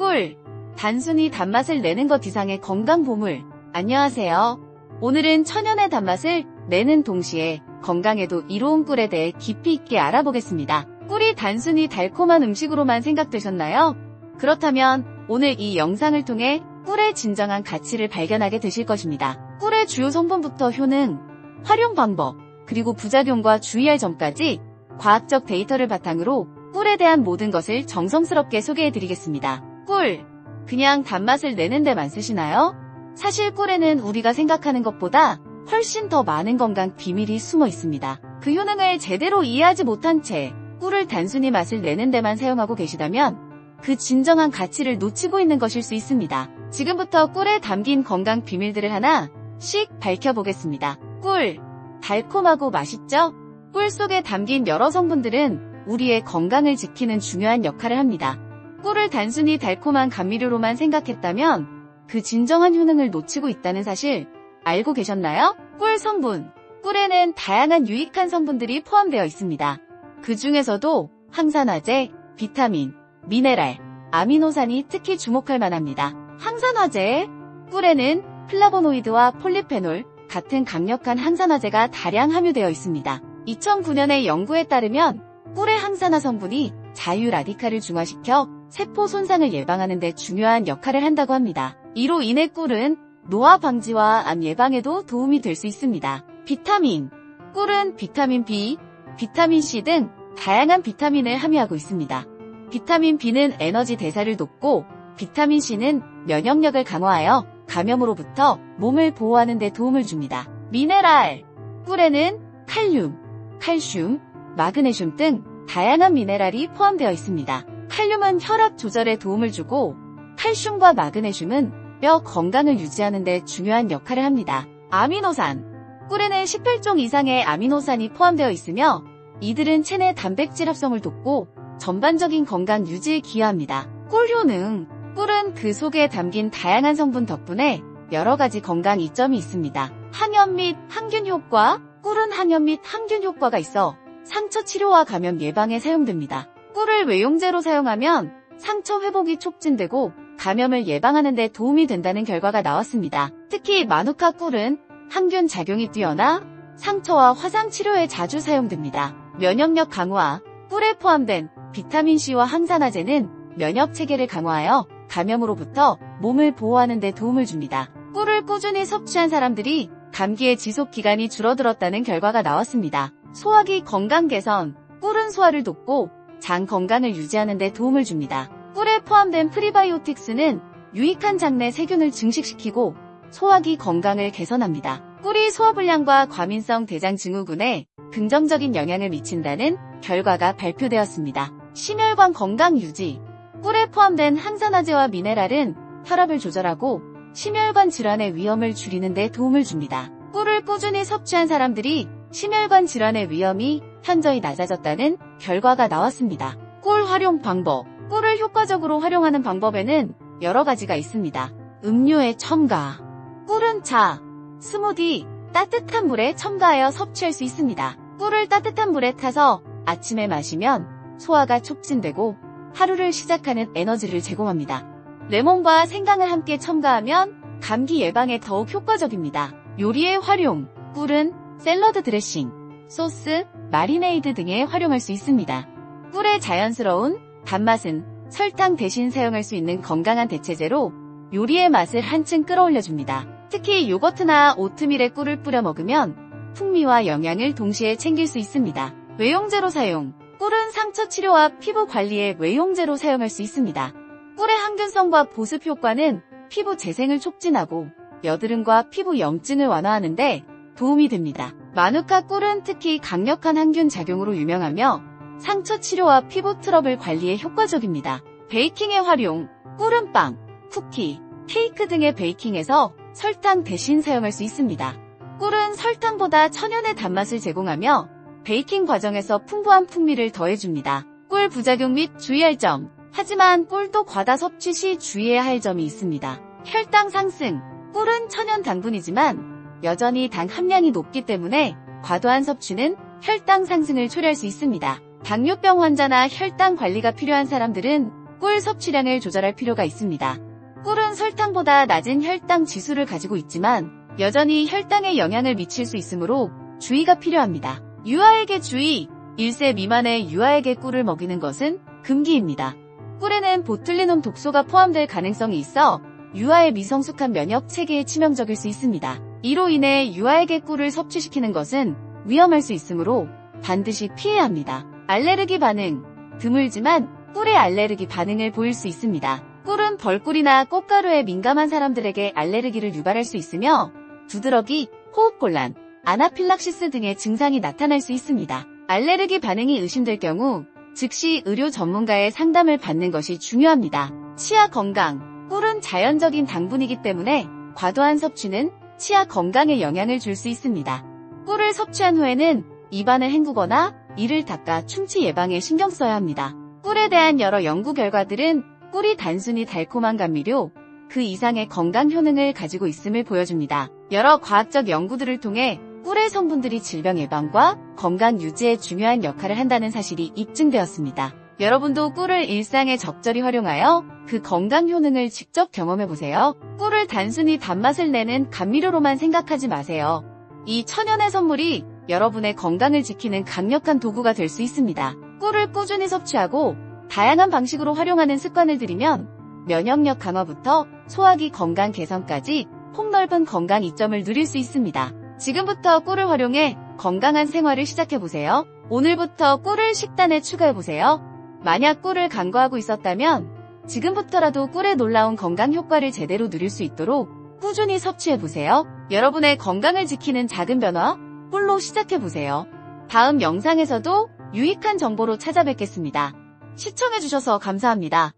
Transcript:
꿀! 단순히 단맛을 내는 것 이상의 건강 보물. 안녕하세요. 오늘은 천연의 단맛을 내는 동시에 건강에도 이로운 꿀에 대해 깊이 있게 알아보겠습니다. 꿀이 단순히 달콤한 음식으로만 생각되셨나요? 그렇다면 오늘 이 영상을 통해 꿀의 진정한 가치를 발견하게 되실 것입니다. 꿀의 주요 성분부터 효능, 활용 방법, 그리고 부작용과 주의할 점까지 과학적 데이터를 바탕으로 꿀에 대한 모든 것을 정성스럽게 소개해드리겠습니다. 꿀! 그냥 단맛을 내는 데만 쓰시나요? 사실 꿀에는 우리가 생각하는 것보다 훨씬 더 많은 건강 비밀이 숨어 있습니다. 그 효능을 제대로 이해하지 못한 채 꿀을 단순히 맛을 내는 데만 사용하고 계시다면 그 진정한 가치를 놓치고 있는 것일 수 있습니다. 지금부터 꿀에 담긴 건강 비밀들을 하나씩 밝혀보겠습니다. 꿀! 달콤하고 맛있죠? 꿀 속에 담긴 여러 성분들은 우리의 건강을 지키는 중요한 역할을 합니다. 꿀을 단순히 달콤한 감미료로만 생각했다면 그 진정한 효능을 놓치고 있다는 사실 알고 계셨나요? 꿀 성분. 꿀에는 다양한 유익한 성분들이 포함되어 있습니다. 그 중에서도 항산화제, 비타민, 미네랄, 아미노산이 특히 주목할 만합니다. 항산화제. 꿀에는 플라보노이드와 폴리페놀 같은 강력한 항산화제가 다량 함유되어 있습니다. 2009년의 연구에 따르면 꿀의 항산화 성분이 자유 라디칼을 중화시켜 세포 손상을 예방하는 데 중요한 역할을 한다고 합니다. 이로 인해 꿀은 노화 방지와 암 예방에도 도움이 될 수 있습니다. 비타민. 꿀은 비타민 B, 비타민 C 등 다양한 비타민을 함유하고 있습니다. 비타민 B는 에너지 대사를 돕고 비타민 C는 면역력을 강화하여 감염으로부터 몸을 보호하는 데 도움을 줍니다. 미네랄. 꿀에는 칼륨, 칼슘, 마그네슘 등 다양한 미네랄이 포함되어 있습니다. 칼륨은 혈압 조절에 도움을 주고 칼슘과 마그네슘은 뼈 건강을 유지하는 데 중요한 역할을 합니다. 아미노산. 꿀에는 18종 이상의 아미노산이 포함되어 있으며 이들은 체내 단백질 합성을 돕고 전반적인 건강 유지에 기여합니다. 꿀 효능. 꿀은 그 속에 담긴 다양한 성분 덕분에 여러 가지 건강 이점이 있습니다. 항염 및 항균 효과. 꿀은 항염 및 항균 효과가 있어 상처 치료와 감염 예방에 사용됩니다. 꿀을 외용제로 사용하면 상처 회복이 촉진되고 감염을 예방하는 데 도움이 된다는 결과가 나왔습니다. 특히 마누카 꿀은 항균 작용이 뛰어나 상처와 화상 치료에 자주 사용됩니다. 면역력 강화. 꿀에 포함된 비타민C와 항산화제는 면역 체계를 강화하여 감염으로부터 몸을 보호하는 데 도움을 줍니다. 꿀을 꾸준히 섭취한 사람들이 감기의 지속 기간이 줄어들었다는 결과가 나왔습니다. 소화기 건강 개선. 꿀은 소화를 돕고 장 건강을 유지하는 데 도움을 줍니다. 꿀에 포함된 프리바이오틱스는 유익한 장내 세균을 증식시키고 소화기 건강을 개선합니다. 꿀이 소화불량과 과민성 대장 증후군에 긍정적인 영향을 미친다는 결과가 발표되었습니다. 심혈관 건강 유지. 꿀에 포함된 항산화제와 미네랄은 혈압을 조절하고 심혈관 질환의 위험을 줄이는 데 도움을 줍니다. 꿀을 꾸준히 섭취한 사람들이 심혈관 질환의 위험이 현저히 낮아졌다는 결과가 나왔습니다. 꿀 활용 방법. 꿀을 효과적으로 활용하는 방법에는 여러 가지가 있습니다. 음료에 첨가. 꿀은 차, 스무디, 따뜻한 물에 첨가하여 섭취할 수 있습니다. 꿀을 따뜻한 물에 타서 아침에 마시면 소화가 촉진되고 하루를 시작하는 에너지를 제공합니다. 레몬과 생강을 함께 첨가하면 감기 예방에 더욱 효과적입니다. 요리에 활용. 꿀은 샐러드 드레싱, 소스, 마리네이드 등에 활용할 수 있습니다. 꿀의 자연스러운 단맛은 설탕 대신 사용할 수 있는 건강한 대체제로 요리의 맛을 한층 끌어올려줍니다. 특히 요거트나 오트밀에 꿀을 뿌려 먹으면 풍미와 영양을 동시에 챙길 수 있습니다. 외용제로 사용. 꿀은 상처 치료와 피부 관리에 외용제로 사용할 수 있습니다. 꿀의 항균성과 보습 효과는 피부 재생을 촉진하고 여드름과 피부 염증을 완화하는 데 도움이 됩니다. 마누카 꿀은 특히 강력한 항균 작용으로 유명하며 상처 치료와 피부 트러블 관리에 효과적입니다. 베이킹에 활용. 꿀은 빵, 쿠키, 케이크 등의 베이킹에서 설탕 대신 사용할 수 있습니다. 꿀은 설탕보다 천연의 단맛을 제공하며 베이킹 과정에서 풍부한 풍미를 더해줍니다. 꿀 부작용 및 주의할 점. 하지만 꿀도 과다 섭취 시 주의해야 할 점이 있습니다. 혈당 상승. 꿀은 천연 당분이지만 여전히 당 함량이 높기 때문에 과도한 섭취는 혈당 상승을 초래할 수 있습니다. 당뇨병 환자나 혈당 관리가 필요한 사람들은 꿀 섭취량을 조절할 필요가 있습니다. 꿀은 설탕보다 낮은 혈당 지수를 가지고 있지만 여전히 혈당에 영향을 미칠 수 있으므로 주의가 필요합니다. 유아에게 주의! 1세 미만의 유아에게 꿀을 먹이는 것은 금기입니다. 꿀에는 보툴리눔 독소가 포함될 가능성이 있어 유아의 미성숙한 면역 체계에 치명적일 수 있습니다. 이로 인해 유아에게 꿀을 섭취시키는 것은 위험할 수 있으므로 반드시 피해야 합니다. 알레르기 반응. 드물지만 꿀에 알레르기 반응을 보일 수 있습니다. 꿀은 벌꿀이나 꽃가루에 민감한 사람들에게 알레르기를 유발할 수 있으며 두드러기, 호흡곤란, 아나필락시스 등의 증상이 나타날 수 있습니다. 알레르기 반응이 의심될 경우 즉시 의료 전문가의 상담을 받는 것이 중요합니다. 치아 건강. 꿀은 자연적인 당분이기 때문에 과도한 섭취는 치아 건강에 영향을 줄 수 있습니다. 꿀을 섭취한 후에는 입안을 헹구거나 이를 닦아 충치 예방에 신경 써야 합니다. 꿀에 대한 여러 연구 결과들은 꿀이 단순히 달콤한 감미료, 그 이상의 건강 효능을 가지고 있음을 보여줍니다. 여러 과학적 연구들을 통해 꿀의 성분들이 질병 예방과 건강 유지에 중요한 역할을 한다는 사실이 입증되었습니다. 여러분도 꿀을 일상에 적절히 활용하여 그 건강 효능을 직접 경험해보세요. 꿀을 단순히 단맛을 내는 감미료로만 생각하지 마세요. 이 천연의 선물이 여러분의 건강을 지키는 강력한 도구가 될 수 있습니다. 꿀을 꾸준히 섭취하고 다양한 방식으로 활용하는 습관을 들이면 면역력 강화부터 소화기 건강 개선까지 폭넓은 건강 이점을 누릴 수 있습니다. 지금부터 꿀을 활용해 건강한 생활을 시작해보세요. 오늘부터 꿀을 식단에 추가해보세요. 만약 꿀을 간과하고 있었다면 지금부터라도 꿀의 놀라운 건강 효과를 제대로 누릴 수 있도록 꾸준히 섭취해보세요. 여러분의 건강을 지키는 작은 변화, 꿀로 시작해보세요. 다음 영상에서도 유익한 정보로 찾아뵙겠습니다. 시청해주셔서 감사합니다.